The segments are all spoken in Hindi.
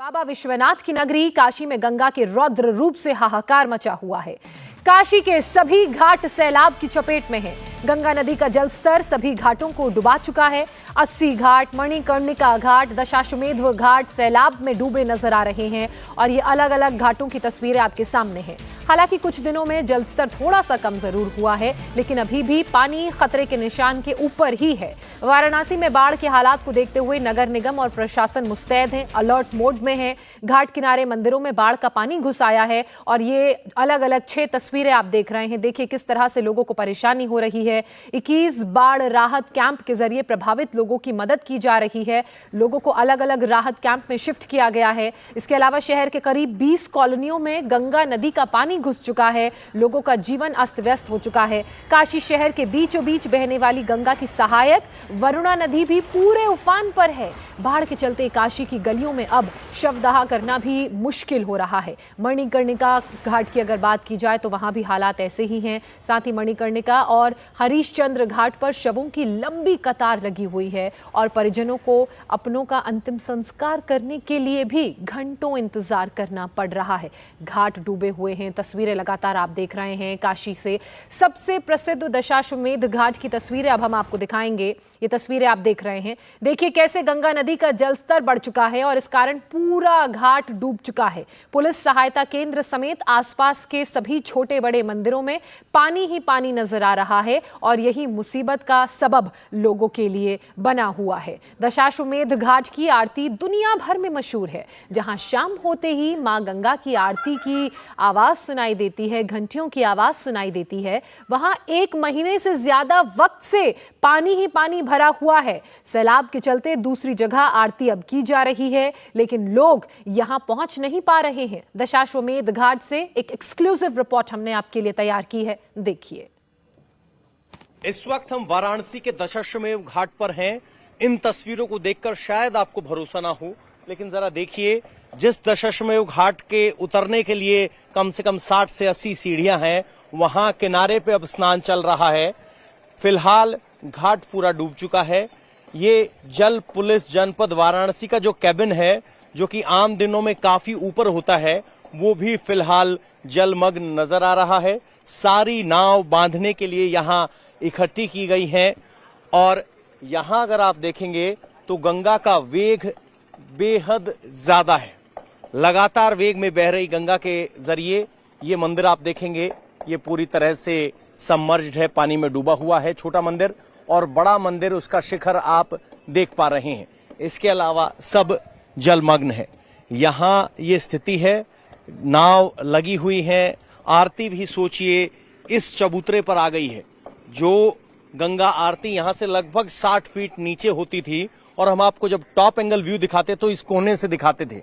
बाबा विश्वनाथ की नगरी काशी में गंगा के रौद्र रूप से हाहाकार मचा हुआ है। काशी के सभी घाट सैलाब की चपेट में हैं। गंगा नदी का जलस्तर सभी घाटों को डुबा चुका है। 80 घाट, मणिकर्णिका घाट, दशाश्वमेध घाट सैलाब में डूबे नजर आ रहे हैं और ये अलग अलग घाटों की तस्वीरें आपके सामने हैं। हालांकि कुछ दिनों में जलस्तर थोड़ा सा कम जरूर हुआ है, लेकिन अभी भी पानी खतरे के निशान के ऊपर ही है। वाराणसी में बाढ़ के हालात को देखते हुए नगर निगम और प्रशासन मुस्तैद है, अलर्ट मोड में है। घाट किनारे मंदिरों में बाढ़ का पानी घुस आया है और ये अलग अलग 6 तस्वीरें आप देख रहे हैं। देखिए किस तरह से लोगों को परेशानी हो रही है। 21 बाढ़ राहत कैंप के जरिए प्रभावित लोगों की मदद की जा रही है। लोगों को अलग अलग राहत कैंप में शिफ्ट किया गया है। इसके अलावा शहर के करीब 20 कॉलोनियों में गंगा नदी का पानी घुस चुका है। लोगों का जीवन अस्त व्यस्त हो चुका है। काशी शहर के बीचों बीच बहने वाली गंगा की सहायक वरुणा नदी भी पूरे उफान पर है। बाढ़ के चलते काशी की गलियों में अब शवदाह करना भी मुश्किल हो रहा है। मणिकर्णिका घाट की अगर बात की जाए तो वहां भी हालात ऐसे ही हैं। साथ ही मणिकर्णिका और हरिश्चंद्र घाट पर शवों की लंबी कतार लगी हुई है और परिजनों को अपनों का अंतिम संस्कार करने के लिए भी घंटों इंतजार करना पड़ रहा है। घाट डूबे हुए हैं। तस्वीरें लगातार आप देख रहे हैं। काशी से सबसे प्रसिद्ध दशाश्वमेध घाट की तस्वीरें अब हम आपको दिखाएंगे। ये तस्वीरें आप देख रहे हैं। देखिए कैसे गंगा नदी का जलस्तर बढ़ चुका है और इस कारण पूरा घाट डूब चुका है। पुलिस सहायता केंद्र समेत आसपास के सभी छोटे बड़े मंदिरों में पानी ही पानी नजर आ रहा है और यही मुसीबत का सबब लोगों के लिए बना हुआ है। दशाश्वमेध घाट की आरती दुनिया भर में मशहूर है। जहां शाम होते ही मां गंगा की आरती की आवाज सुनाई देती है, घंटियों की आवाज सुनाई देती है, वहां 1 महीने से ज्यादा वक्त से पानी ही पानी भरा हुआ है। सैलाब के चलते दूसरी जगह आरती अब की जा रही है, लेकिन लोग यहां पहुंच नहीं पा रहे हैं। दशाश्वमेध घाट से एक एक्सक्लूसिव रिपोर्ट हमने आपके लिए तैयार की है, देखिए। इस वक्त हम वाराणसी के दशाश्वमेध घाट पर हैं। इन तस्वीरों को देखकर शायद आपको भरोसा ना हो, लेकिन जरा देखिए, जिस दशाश्वमेध घाट के उतरने के लिए कम से कम 60 से 80 सीढ़ियां हैं, वहां किनारे पे अब स्नान चल रहा है। फिलहाल घाट पूरा डूब चुका है। ये जल पुलिस जनपद वाराणसी का जो कैबिन है, जो कि आम दिनों में काफी ऊपर होता है, वो भी फिलहाल जलमग्न नजर आ रहा है। सारी नाव बांधने के लिए यहां इकट्ठी की गई हैं और यहां अगर आप देखेंगे तो गंगा का वेग बेहद ज्यादा है। लगातार वेग में बह रही गंगा के जरिए ये मंदिर आप देखेंगे, ये पूरी तरह से सबमर्ज्ड है, पानी में डूबा हुआ है। छोटा मंदिर और बड़ा मंदिर, उसका शिखर आप देख पा रहे हैं। इसके अलावा सब जलमग्न है। यहां ये स्थिति है। नाव लगी हुई है। आरती भी सोचिए इस चबूतरे पर आ गई है। जो गंगा आरती यहां से लगभग 60 फीट नीचे होती थी और हम आपको जब टॉप एंगल व्यू दिखाते तो इस कोने से दिखाते थे।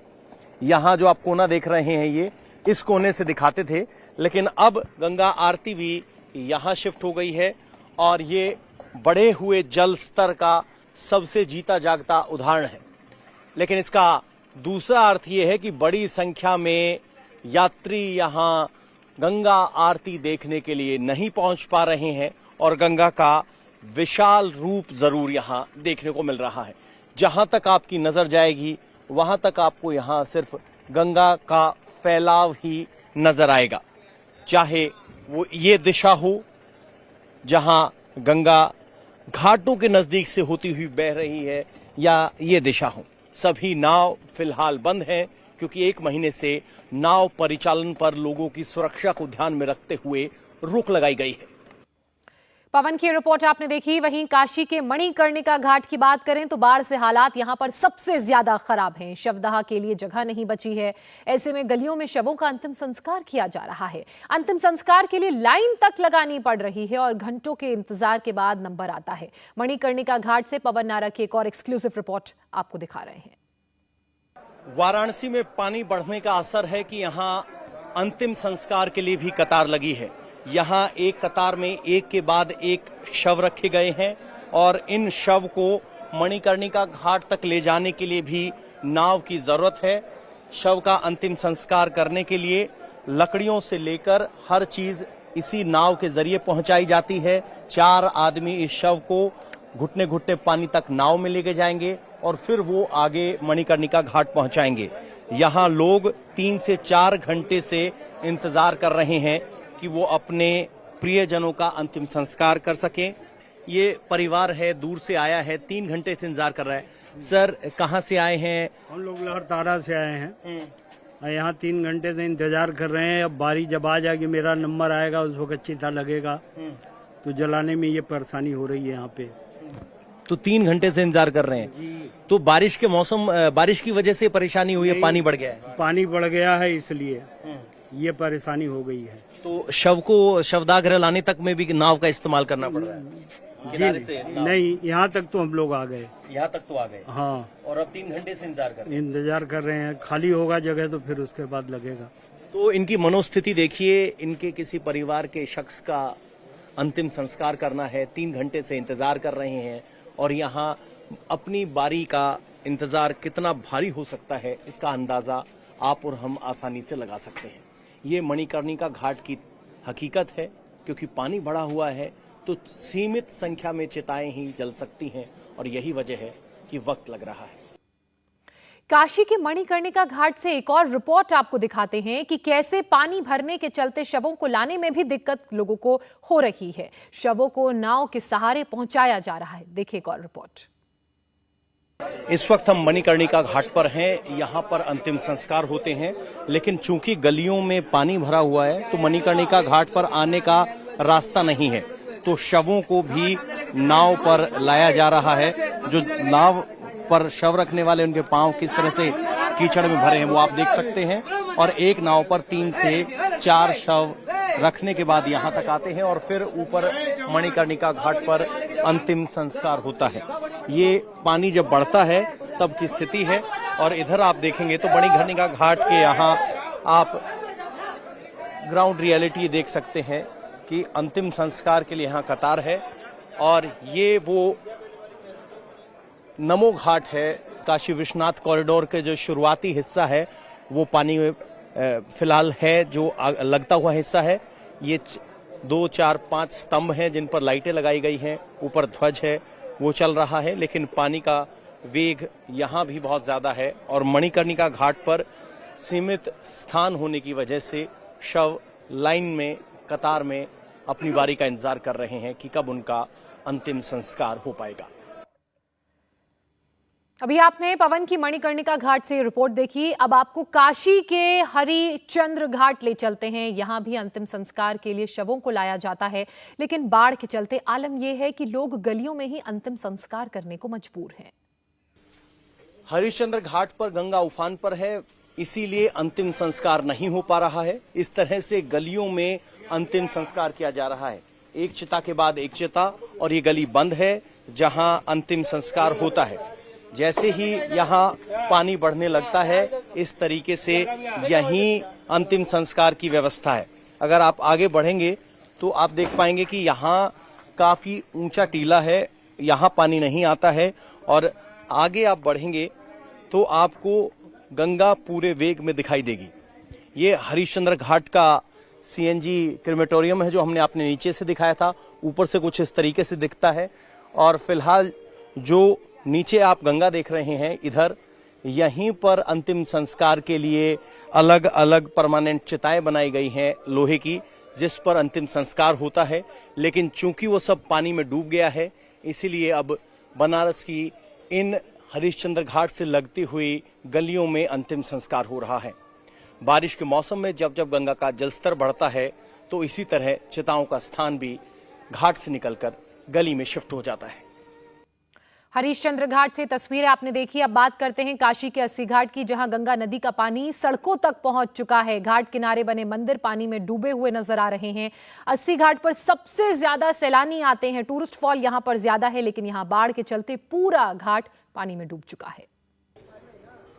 यहां जो आप कोना देख रहे हैं ये इस कोने से दिखाते थे, लेकिन अब गंगा आरती भी यहां शिफ्ट हो गई है और ये बढ़े हुए जल स्तर का सबसे जीता जागता उदाहरण है। लेकिन इसका दूसरा अर्थ ये है कि बड़ी संख्या में यात्री यहां गंगा आरती देखने के लिए नहीं पहुंच पा रहे हैं और गंगा का विशाल रूप जरूर यहां देखने को मिल रहा है। जहां तक आपकी नजर जाएगी वहां तक आपको यहां सिर्फ गंगा का फैलाव ही नजर आएगा। चाहे वो ये दिशा हो जहां गंगा घाटों के नजदीक से होती हुई बह रही है, या ये दिशा हो। सभी नाव फिलहाल बंद हैं क्योंकि 1 महीने से नाव परिचालन पर लोगों की सुरक्षा को ध्यान में रखते हुए रोक लगाई गई है। पवन की रिपोर्ट आपने देखी। वहीं काशी के मणिकर्णिका घाट की बात करें तो बाढ़ से हालात यहां पर सबसे ज्यादा खराब हैं। शवदाह के लिए जगह नहीं बची है। ऐसे में गलियों में शवों का अंतिम संस्कार किया जा रहा है। अंतिम संस्कार के लिए लाइन तक लगानी पड़ रही है और घंटों के इंतजार के बाद नंबर आता है। मणिकर्णिका घाट से पवन नारक की एक और एक्सक्लूसिव रिपोर्ट आपको दिखा रहे हैं। वाराणसी में पानी बढ़ने का असर है कि यहां अंतिम संस्कार के लिए भी कतार लगी है। यहां एक कतार में एक के बाद एक शव रखे गए हैं और इन शव को मणिकर्णिका घाट तक ले जाने के लिए भी नाव की जरूरत है। शव का अंतिम संस्कार करने के लिए लकड़ियों से लेकर हर चीज इसी नाव के जरिए पहुंचाई जाती है। 4 आदमी इस शव को घुटने घुटने पानी तक नाव में लेके जाएंगे और फिर वो आगे मणिकर्णिका घाट पहुंचाएंगे। यहाँ लोग 3 से 4 घंटे से इंतजार कर रहे हैं कि वो अपने प्रियजनों का अंतिम संस्कार कर सकें। ये परिवार है, दूर से आया है, 3 घंटे से इंतजार कर रहा है। सर, कहाँ से आए हैं? हम लोग लहरतारा से आए हैं। यहाँ 3 घंटे से इंतजार कर रहे हैं। अब बारी जब आ जाएगी, मेरा नंबर आएगा, उस वक्त चिता लगेगा, तो जलाने में ये परेशानी हो रही है यहाँ पे। तो 3 घंटे से इंतजार कर रहे हैं। तो बारिश के मौसम, बारिश की वजह से परेशानी हुई है, पानी बढ़ गया है? पानी बढ़ गया है, इसलिए ये परेशानी हो गई है। तो शव को शवदाह गृह लाने तक में भी नाव का इस्तेमाल करना पड़ रहा है? किनारे से नाव? नहीं, यहाँ तक तो हम लोग आ गए। यहाँ तक तो आ गए? हाँ। और अब 3 घंटे से इंतजार कर रहे हैं। खाली होगा जगह तो फिर उसके बाद लगेगा। तो इनकी मनोस्थिति देखिए, इनके किसी परिवार के शख्स का अंतिम संस्कार करना है, 3 घंटे से इंतजार कर रहे हैं, और यहाँ अपनी बारी का इंतजार कितना भारी हो सकता है, इसका अंदाजा आप और हम आसानी से लगा सकते हैं। ये मणिकर्णिका घाट की हकीकत है, क्योंकि पानी बढ़ा हुआ है तो सीमित संख्या में चिताएं ही जल सकती हैं, और यही वजह है कि वक्त लग रहा है। काशी के मणिकर्णिका घाट से एक और रिपोर्ट आपको दिखाते हैं कि कैसे पानी भरने के चलते शवों को लाने में भी दिक्कत लोगों को हो रही है। शवों को नाव के सहारे पहुंचाया जा रहा है। देखिए एक और रिपोर्ट। इस वक्त हम मणिकर्णिका घाट पर हैं। यहाँ पर अंतिम संस्कार होते हैं, लेकिन चूंकि गलियों में पानी भरा हुआ है तो मणिकर्णिका घाट पर आने का रास्ता नहीं है, तो शवों को भी नाव पर लाया जा रहा है। जो नाव पर शव रखने वाले, उनके पांव किस तरह से कीचड़ में भरे हैं वो आप देख सकते हैं, और एक नाव पर 3 से 4 शव रखने के बाद यहाँ तक आते हैं और फिर ऊपर मणिकर्णिका घाट पर अंतिम संस्कार होता है। ये पानी जब बढ़ता है तब की स्थिति है। और इधर आप देखेंगे तो मणिकर्णिका घाट के यहाँ आप ग्राउंड रियलिटी देख सकते हैं कि अंतिम संस्कार के लिए यहाँ कतार है। और ये वो नमो घाट है, काशी विश्वनाथ कॉरिडोर के जो शुरुआती हिस्सा है वो पानी में फिलहाल है। जो लगता हुआ हिस्सा है, ये 2, 4, 5 स्तंभ हैं जिन पर लाइटें लगाई गई हैं, ऊपर ध्वज है, वो चल रहा है, लेकिन पानी का वेग यहाँ भी बहुत ज्यादा है। और मणिकर्णिका घाट पर सीमित स्थान होने की वजह से शव लाइन में, कतार में अपनी बारी का इंतजार कर रहे हैं कि कब उनका अंतिम संस्कार हो पाएगा। अभी आपने पवन की मणिकर्णिका घाट से रिपोर्ट देखी। अब आपको काशी के हरिश्चंद्र घाट ले चलते हैं। यहां भी अंतिम संस्कार के लिए शवों को लाया जाता है, लेकिन बाढ़ के चलते आलम यह है कि लोग गलियों में ही अंतिम संस्कार करने को मजबूर हैं। हरिश्चंद्र घाट पर गंगा उफान पर है, इसीलिए अंतिम संस्कार नहीं हो पा रहा है। इस तरह से गलियों में अंतिम संस्कार किया जा रहा है, एक चिता के बाद एक चिता, और ये गली बंद है जहां अंतिम संस्कार होता है। जैसे ही यहाँ पानी बढ़ने लगता है, इस तरीके से यहीं अंतिम संस्कार की व्यवस्था है। अगर आप आगे बढ़ेंगे तो आप देख पाएंगे कि यहाँ काफी ऊंचा टीला है, यहाँ पानी नहीं आता है, और आगे आप बढ़ेंगे तो आपको गंगा पूरे वेग में दिखाई देगी। ये हरिश्चंद्र घाट का सीएनजी क्रेमेटोरियम है जो हमने आपने नीचे से दिखाया था, ऊपर से कुछ इस तरीके से दिखता है। और फिलहाल जो नीचे आप गंगा देख रहे हैं, इधर यहीं पर अंतिम संस्कार के लिए अलग अलग परमानेंट चिताएं बनाई गई हैं लोहे की, जिस पर अंतिम संस्कार होता है। लेकिन चूंकि वो सब पानी में डूब गया है, इसीलिए अब बनारस की इन हरिश्चंद्र घाट से लगती हुई गलियों में अंतिम संस्कार हो रहा है। बारिश के मौसम में जब जब गंगा का जलस्तर बढ़ता है तो इसी तरह चिताओं का स्थान भी घाट से निकलकर गली में शिफ्ट हो जाता है। हरिश्चंद्र घाट से तस्वीरें आपने देखी। अब बात करते हैं काशी के अस्सी घाट की, जहां गंगा नदी का पानी सड़कों तक पहुंच चुका है। घाट किनारे बने मंदिर पानी में डूबे हुए नजर आ रहे हैं। अस्सी घाट पर सबसे ज्यादा सैलानी आते हैं, टूरिस्ट फॉल यहां पर ज्यादा है, लेकिन यहां बाढ़ के चलते पूरा घाट पानी में डूब चुका है।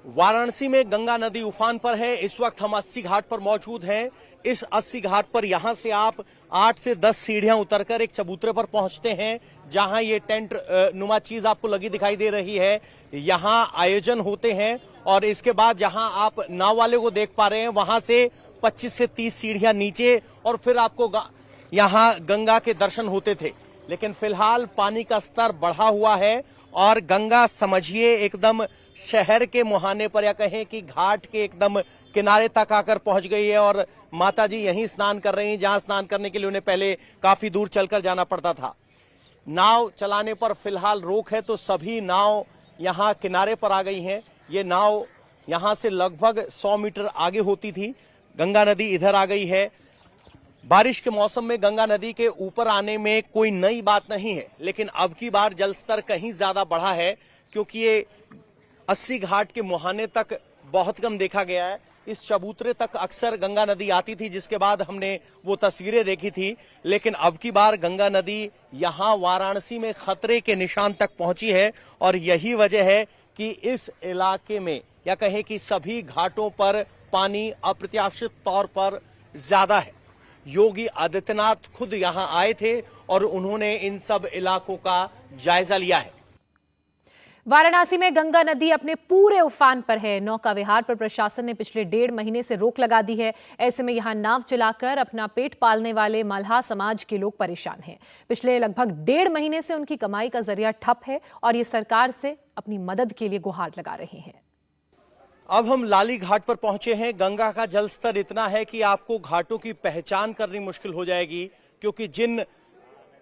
वाराणसी में गंगा नदी उफान पर है। इस वक्त हम अस्सी घाट पर मौजूद हैं। इस अस्सी घाट पर यहां से आप 8 से 10 सीढ़ियां उतरकर एक चबूतरे पर पहुंचते हैं, जहां ये टेंट नुमा चीज आपको लगी दिखाई दे रही है। यहां आयोजन होते हैं, और इसके बाद जहां आप नाव वाले को देख पा रहे हैं, वहां से 25 से 30 सीढ़ियां नीचे, और फिर आपको यहां गंगा के दर्शन होते थे। लेकिन फिलहाल पानी का स्तर बढ़ा हुआ है और गंगा समझिए एकदम शहर के मुहाने पर या कहें कि घाट के एकदम किनारे तक आकर पहुंच गई है और माता जी यहीं स्नान कर रही हैं, जहां स्नान करने के लिए उन्हें पहले काफी दूर चलकर जाना पड़ता था। नाव चलाने पर फिलहाल रोक है, तो सभी नाव यहां किनारे पर आ गई हैं। ये नाव यहां से लगभग 100 मीटर आगे होती थी। गंगा नदी इधर आ गई है। बारिश के मौसम में गंगा नदी के ऊपर आने में कोई नई बात नहीं है, लेकिन अब की बार जलस्तर कहीं ज्यादा बढ़ा है, क्योंकि ये 80 घाट के मुहाने तक बहुत कम देखा गया है। इस चबूतरे तक अक्सर गंगा नदी आती थी, जिसके बाद हमने वो तस्वीरें देखी थी, लेकिन अब की बार गंगा नदी यहां वाराणसी में खतरे के निशान तक पहुंची है। और यही वजह है कि इस इलाके में या कहें कि सभी घाटों पर पानी अप्रत्याशित तौर पर ज्यादा है। योगी आदित्यनाथ खुद यहां आए थे और उन्होंने इन सब इलाकों का जायजा लिया है। वाराणसी में गंगा नदी अपने पूरे उफान पर है। नौका विहार पर प्रशासन ने पिछले 1.5 महीने से रोक लगा दी है। ऐसे में यहां नाव चलाकर अपना पेट पालने वाले मल्लाह समाज के लोग परेशान हैं। पिछले लगभग 1.5 महीने से उनकी कमाई का जरिया ठप है और ये सरकार से अपनी मदद के लिए गुहार लगा रहे हैं। अब हम लाली घाट पर पहुंचे हैं। गंगा का जलस्तर इतना है कि आपको घाटों की पहचान करनी मुश्किल हो जाएगी, क्योंकि जिन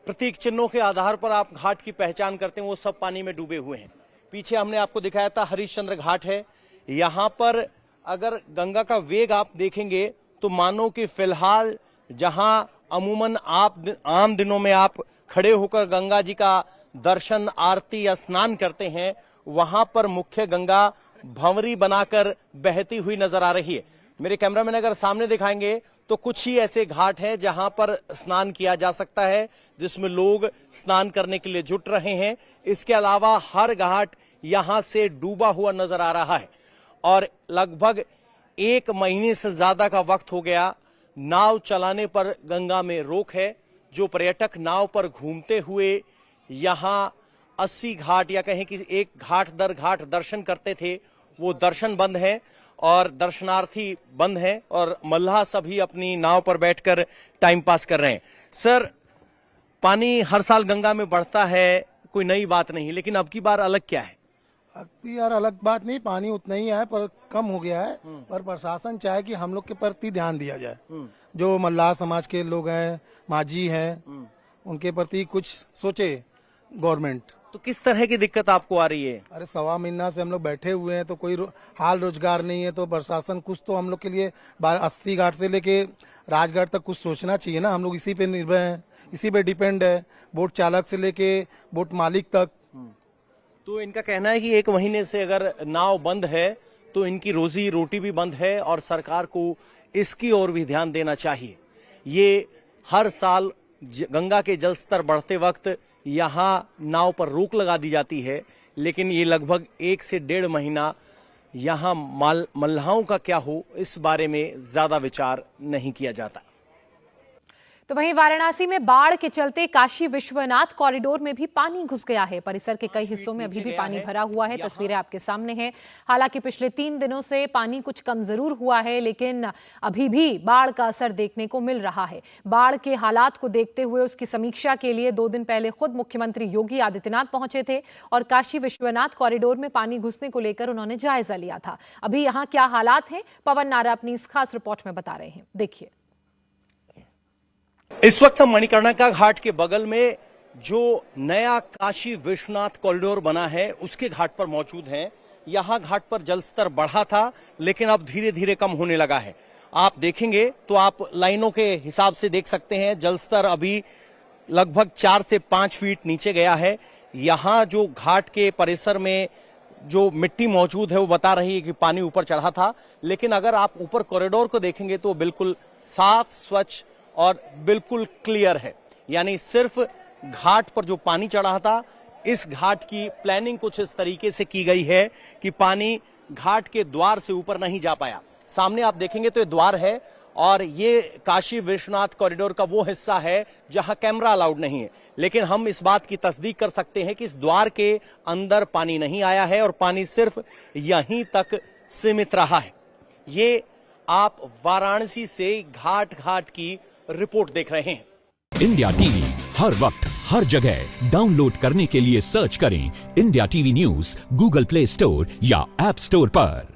प्रतीक चिन्हों के आधार पर आप घाट की पहचान करते हैं वो सब पानी में डूबे हुए हैं। पीछे हमने आपको दिखाया था हरिश्चंद्र घाट है। यहां पर अगर गंगा का वेग आप देखेंगे तो मानो कि फिलहाल जहां अमूमन आप आम दिनों में आप खड़े होकर गंगा जी का दर्शन, आरती या स्नान करते हैं, वहां पर मुख्य गंगा भंवरी बनाकर बहती हुई नजर आ रही है। मेरे कैमरामैन अगर सामने दिखाएंगे तो कुछ ही ऐसे घाट हैं जहां पर स्नान किया जा सकता है, जिसमें लोग स्नान करने के लिए जुट रहे हैं। इसके अलावा हर घाट यहां से डूबा हुआ नजर आ रहा है और लगभग 1 महीने से ज्यादा का वक्त हो गया। नाव चलाने पर गंगा में रोक है। जो पर्यटक नाव पर घूमते हुए यहां 80 घाट या कहें कि एक घाट दर घाट दर्शन करते थे, वो दर्शन बंद है और दर्शनार्थी बंद हैं और मल्लाह सभी अपनी नाव पर बैठकर टाइम पास कर रहे हैं। सर, पानी हर साल गंगा में बढ़ता है, कोई नई बात नहीं, लेकिन अब की बार अलग क्या है? अब भी यार अलग बात नहीं, पानी उतना ही है पर कम हो गया है। पर प्रशासन चाहे कि हम लोग के प्रति ध्यान दिया जाए। जो मल्लाह समाज के लोग हैं, माझी हैं, उनके प्रति कुछ सोचे गवर्नमेंट। तो किस तरह की दिक्कत आपको आ रही है? अरे 1.25 महीना से हम लोग बैठे हुए हैं, तो कोई हाल रोजगार नहीं है, तो प्रशासन कुछ तो हम लोग के लिए 80 घाट से लेके राजघाट तक कुछ सोचना चाहिए ना। हम लोग इसी पे निर्भर हैं, इसी पे डिपेंड है, बोट चालक से लेके बोट मालिक तक। तो इनका कहना है कि 1 महीने से अगर नाव बंद है तो इनकी रोजी रोटी भी बंद है और सरकार को इसकी ओर भी ध्यान देना चाहिए। ये हर साल गंगा के जलस्तर बढ़ते वक्त यहां नाव पर रोक लगा दी जाती है, लेकिन ये लगभग 1 से 1.5 महीना यहां मल्लाहों का क्या हो इस बारे में ज्यादा विचार नहीं किया जाता। तो वहीं वाराणसी में बाढ़ के चलते काशी विश्वनाथ कॉरिडोर में भी पानी घुस गया है। परिसर के कई हिस्सों में अभी भी पानी भरा हुआ है। तस्वीरें आपके सामने हैं। हालांकि पिछले 3 दिनों से पानी कुछ कम जरूर हुआ है, लेकिन अभी भी बाढ़ का असर देखने को मिल रहा है। बाढ़ के हालात को देखते हुए उसकी समीक्षा के लिए 2 दिन पहले खुद मुख्यमंत्री योगी आदित्यनाथ पहुंचे थे और काशी विश्वनाथ कॉरिडोर में पानी घुसने को लेकर उन्होंने जायजा लिया था। अभी यहाँ क्या हालात हैं, पवन नारा अपनी इस खास रिपोर्ट में बता रहे हैं, देखिए। इस वक्त हम मणिकर्णिका घाट के बगल में जो नया काशी विश्वनाथ कॉरिडोर बना है उसके घाट पर मौजूद हैं। यहां घाट पर जलस्तर बढ़ा था, लेकिन अब धीरे धीरे कम होने लगा है। आप देखेंगे तो आप लाइनों के हिसाब से देख सकते हैं, जलस्तर अभी लगभग 4 से 5 फीट नीचे गया है। यहां जो घाट के परिसर में जो मिट्टी मौजूद है वो बता रही है कि पानी ऊपर चढ़ा था, लेकिन अगर आप ऊपर कॉरिडोर को देखेंगे तो बिल्कुल साफ, स्वच्छ और बिल्कुल क्लियर है। यानी सिर्फ घाट पर जो पानी चढ़ा था, इस घाट की प्लानिंग कुछ इस तरीके से की गई है कि पानी घाट के द्वार से ऊपर नहीं जा पाया। सामने आप देखेंगे तो ये द्वार है और ये काशी विश्वनाथ कॉरिडोर का वो हिस्सा है जहां कैमरा अलाउड नहीं है, लेकिन हम इस बात की तस्दीक कर सकते हैं कि इस द्वार के अंदर पानी नहीं आया है और पानी सिर्फ यहीं तक सीमित रहा है। ये आप वाराणसी से घाट घाट की रिपोर्ट देख रहे हैं। इंडिया टीवी हर वक्त हर जगह डाउनलोड करने के लिए सर्च करें India TV news Google play store या ऐप स्टोर पर।